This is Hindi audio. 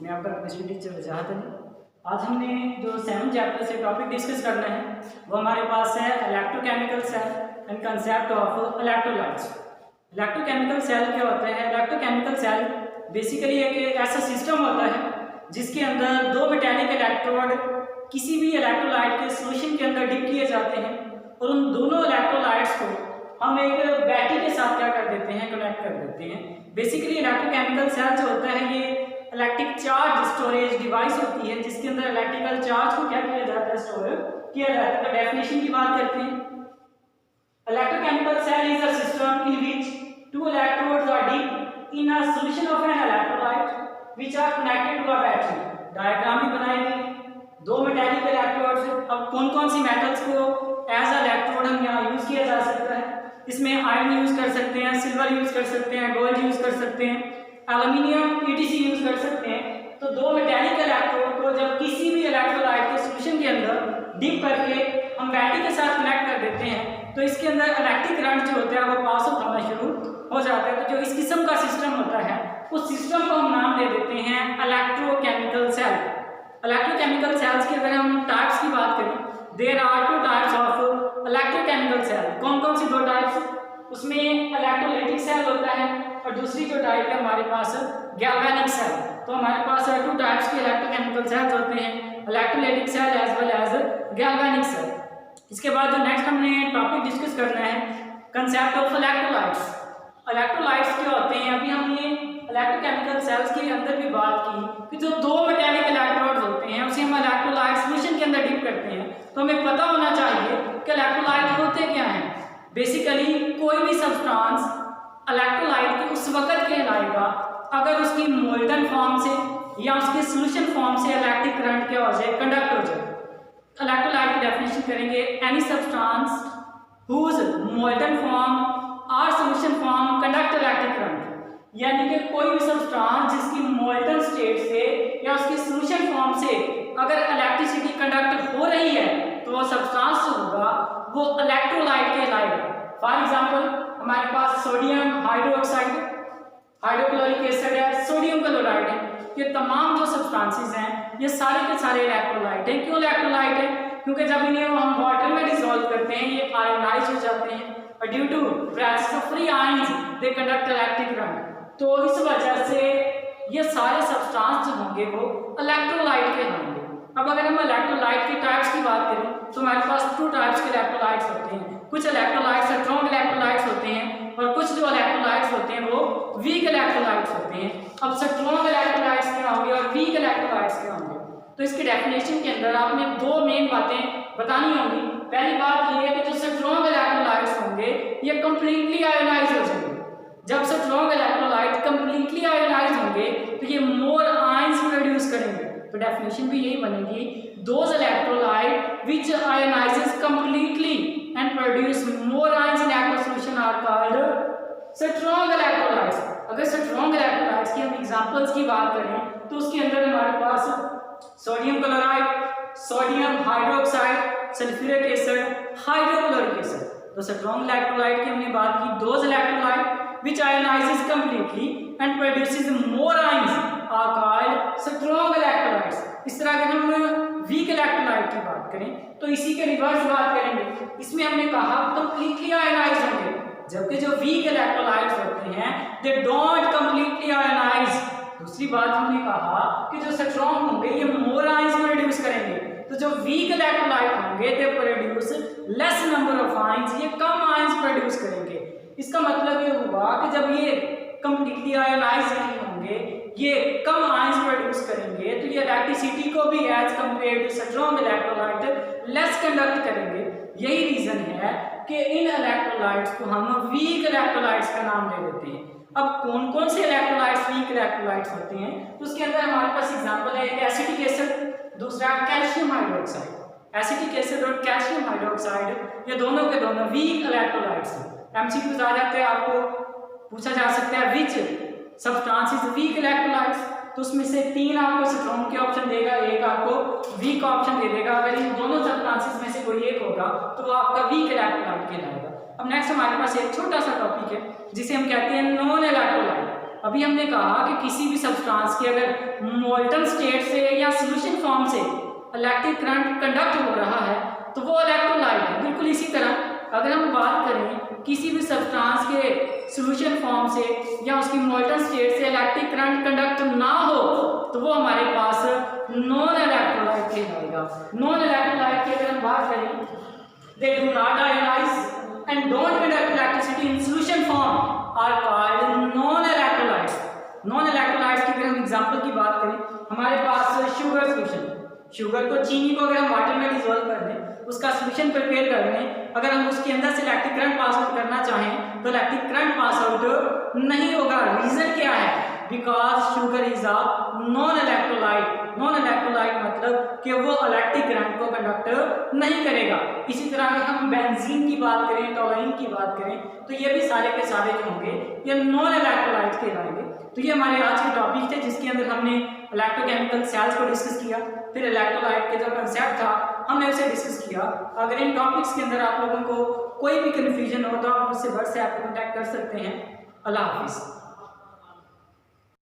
मैं आपका केमिस्ट्री टीचर वजाहत अली। आज हमने जो 7 चैप्टर से टॉपिक डिस्कस करना है वो हमारे पास है electrochemical cell and concept of electrolytes. Electrochemical cell क्या होता है? इलेक्ट्रोकेमिकल सेल बेसिकली एक ऐसा सिस्टम होता है जिसके अंदर दो मेटेलिक इलेक्ट्रोड किसी भी इलेक्ट्रोलाइट के सोल्यूशन के अंदर डिप किए जाते हैं और उन दोनों इलेक्ट्रोलाइट्स को हम एक बैटरी के साथ क्या कर देते हैं, कनेक्ट कर देते हैं। बेसिकली इलेक्ट्रोकेमिकल सेल जो होता है ये इलेक्ट्रिक चार्ज स्टोरेज डिवाइस होती है जिसके अंदर इलेक्ट्रिकल चार्ज को क्या किया जाता है, स्टोर किया जाता है। तो डेफिनेशन की बात करते हैं, electrochemical cell is a system in which two electrodes are deep in a solution of an electrolyte which are connected to a battery। Diagram भी बनाई गई दो मेटालिक इलेक्ट्रोड्स। अब कौन कौन सी मेटल्स को एज अ इलेक्ट्रोड हम यहाँ यूज किया जा सकता है? इसमें आयरन यूज कर सकते हैं, सिल्वर यूज कर सकते हैं, गोल्ड यूज कर सकते हैं, एल्यूमिनियम ईटीसी यूज कर सकते हैं। तो दो मेटालिक इलेक्ट्रोड को जब किसी भी इलेक्ट्रोलाइट के सॉल्यूशन के अंदर डिप करके हम बैटरी के साथ कनेक्ट कर देते हैं तो इसके अंदर इलेक्ट्रिक करंट जो होता है वो पास आउट होना शुरू हो जाता है। तो जो इस किस्म का सिस्टम होता है उस सिस्टम को हम नाम दे देते हैं इलेक्ट्रोकेमिकल सेल। इलेक्ट्रोकेमिकल सेल्स की अगर हम टाइप्स की बात करें, there are two types of electrochemical cell. कौन कौन सी दो टाइप्स? उसमें इलेक्ट्रोलाइटिक सेल होता है और दूसरी जो टाइप है हमारे पास गैल्वेनिक सेल। तो हमारे पास टू टाइप्स के इलेक्ट्रोकेमिकल सेल्स होते हैं, electrolytic cell as well as galvanic cell. इसके बाद जो नेक्स्ट हमने टॉपिक डिस्कस करना है, कंसेप्ट ऑफ इलेक्ट्रोलाइट्स। इलेक्ट्रोलाइट्स क्या होते हैं? अभी हमने इलेक्ट्रोकेमिकल सेल्स के अंदर भी बात की कि जो दो मेटालिक इलेक्ट्रोड्स होते हैं उसे हम इलेक्ट्रोलाइट सॉल्यूशन के अंदर डिप करते हैं। तो हमें पता होना चाहिए कि इलेक्ट्रोलाइट होते क्या हैं। बेसिकली कोई भी सब्सटेंस इलेक्ट्रोलाइट के उस वक्त कहलाएगा अगर उसकी मोल्टन फॉर्म से या उसके सॉल्यूशन फॉर्म से इलेक्ट्रिक करंट क्या हो जाए, कंडक्ट हो जाए। इलेक्ट्रोलाइट की डेफिनेशन करेंगे, any substance whose molten form और solution form conduct electric current. यानी कि कोई भी सब्सटेंस जिसकी मोल्टन स्टेट से या उसकी सॉल्यूशन फॉर्म से अगर इलेक्ट्रिसिटी कंडक्ट हो रही है तो वो सब्सटेंस जो होगा वो इलेक्ट्रोलाइट कहलाएगा। फॉर एग्जांपल हमारे पास सोडियम हाइड्रोक्साइड, हाइड्रोक्लोरिक एसिड है, सोडियम क्लोराइड है। ये तमाम जो सब्सटेंसेस हैं ये सारे के सारे इलेक्ट्रोलाइट हैं। क्यों इलेक्ट्रोलाइट है? क्योंकि जब इन्हें हम वाटर में डिसॉल्व करते हैं ये आयोनाइज हो जाते हैं और due to presence of free ions they conduct electric current. तो इस वजह से ये सारे सब्सटेंस जो होंगे वो इलेक्ट्रोलाइट के होंगे। अब अगर हम इलेक्ट्रोलाइट की टाइप्स की बात करें तो हमारे पास टू टाइप्स के इलेक्ट्रोलाइट्स होते हैं। कुछ इलेक्ट्रोलाइट्स स्ट्रॉन्ग इलेक्ट्रोलाइट्स होते हैं और कुछ जो इलेक्ट्रोलाइट्स होते हैं वो वीक इलेक्ट्रोलाइट्स होते हैं। अब स्ट्रॉन्ग इलेक्ट्रोलाइट्स क्या होंगे और वीक इलेक्ट्रोलाइट्स क्या होंगे? तो इसके डेफिनेशन के अंदर आपने दो मेन बातें बतानी होंगी। पहली बात ये है कि जो स्ट्रॉन्ग इलेक्ट्रोलाइट्स होंगे ये कंप्लीटली आयोनाइज हो जाएंगे। जब स्ट्रॉन्ग इलेक्ट्रोलाइट कंप्लीटली आयोनाइज होंगे तो ये मोर आयंस प्रोड्यूस करेंगे। तो डेफिनेशन भी यही बनेगी, those electrolyte which ionizes completely and produce more ions in aqueous solution are called strong electrolytes. अगर स्ट्रॉन्ग इलेक्ट्रोलाइट्स की हम एग्जांपल्स की बात करें तो उसके अंदर हमारे पास sodium chloride, sodium hydroxide, sulphuric acid, hydrochloric acid. तो स्ट्रॉन्ग इलेक्ट्रोलाइट की हमने बात की, those electrolyte which ionizes completely and produces more ions are called strong electrolytes। इस तरह अगर हम weak electrolyte की बात करें तो इसी के रिवर्स बात करेंगे। इसमें हमने कहा completely ionized होंगे, जबकि जो weak electrolytes होते हैं they don't completely ionize। दूसरी बात हमने कहा कि जो strong होंगे ये more ions प्रोड्यूस करेंगे। तो जो weak electrolyte होंगे they produce less number of ions, ये कम ions प्रोड्यूस करेंगे। इसका मतलब ये हुआ कि जब ये कंप्लीटली आयोनाइज नहीं होंगे, ये कम आयंस प्रोड्यूस करेंगे तो ये इलेक्ट्रिसिटी को भी as compare to strong electrolyte less conduct करेंगे। यही रीजन है कि इन इलेक्ट्रोलाइट्स को हम वीक इलेक्ट्रोलाइट्स का नाम दे देते हैं। अब कौन कौन से इलेक्ट्रोलाइट्स वीक इलेक्ट्रोलाइट्स होते हैं? तो उसके अंदर हमारे पास एग्जांपल है, एक एसिटिक एसिड, दूसरा कैल्शियम हाइड्रोक्साइड। एसिटिक एसिड और कैल्शियम हाइड्रोक्साइड ये दोनों के दोनों वीक इलेक्ट्रोलाइट्स हैं। एमसीक्यूज आ जाते हैं, आपको पूछा जा सकता है which substance is weak electrolytes. तो उसमें से 3 आपको स्ट्रॉन्ग के ऑप्शन देगा, एक आपको वीक ऑप्शन दे देगा। अगर इन दोनों सब्सटेंसेस में से कोई एक होगा तो वो आपका वीक इलेक्ट्रोलाइट कहलाएगा। अब नेक्स्ट हमारे पास एक छोटा सा टॉपिक है जिसे हम कहते हैं नॉन इलेक्ट्रोलाइट। अभी हमने कहा कि किसी भी सब्सटेंस के अगर मोल्टन स्टेट से या सॉल्यूशन फॉर्म से इलेक्ट्रिक करंट कंडक्ट हो रहा है तो वो इलेक्ट्रोलाइट है। बिल्कुल इसी तरह अगर हम बात करें किसी भी सब्सटेंस के सॉल्यूशन फॉर्म से या उसकी मोल्टन स्टेट से इलेक्ट्रिक करंट कंडक्ट ना हो तो वो हमारे पास नॉन इलेक्ट्रोलाइट कहलाएगा। नॉन इलेक्ट्रोलाइट की अगर हम बात करें, they do not ionize and don't conduct electricity in solution form are called non electrolytes. Non electrolytes की अगर हम एग्जांपल की बात करें, हमारे पास शुगर सॉल्यूशन, शुगर को, चीनी को अगर हम वाटर में डिसॉल्व कर दें, उसका सॉल्यूशन प्रिपेयर कर लें, अगर हम उसके अंदर से इलेक्ट्रिक करंट पास आउट करना चाहें तो इलेक्ट्रिक करंट पास आउट नहीं होगा। रीजन क्या है? Because sugar is a non electrolyte. Non electrolyte मतलब कि वो इलेक्ट्रिक करंट को कंडक्ट नहीं करेगा। इसी तरह अगर हम बेंजीन की बात करें, टोलुइन की बात करें, तो ये भी सारे के सारे जो होंगे ये नॉन इलेक्ट्रोलाइट कहलाएंगे। तो ये हमारे आज के टॉपिक थे जिसके अंदर हमने इलेक्ट्रोकेमिकल सेल्स को डिस्कस किया, फिर इलेक्ट्रोलाइट के जो कंसेप्ट था हमने उसे डिस्कस किया। अगर इन टॉपिक्स के अंदर आप लोगों को कोई भी कन्फ्यूजन हो तो आप मुझसे व्हाट्सएप पर कॉन्टैक्ट कर सकते हैं। अल्लाह हाफिज़।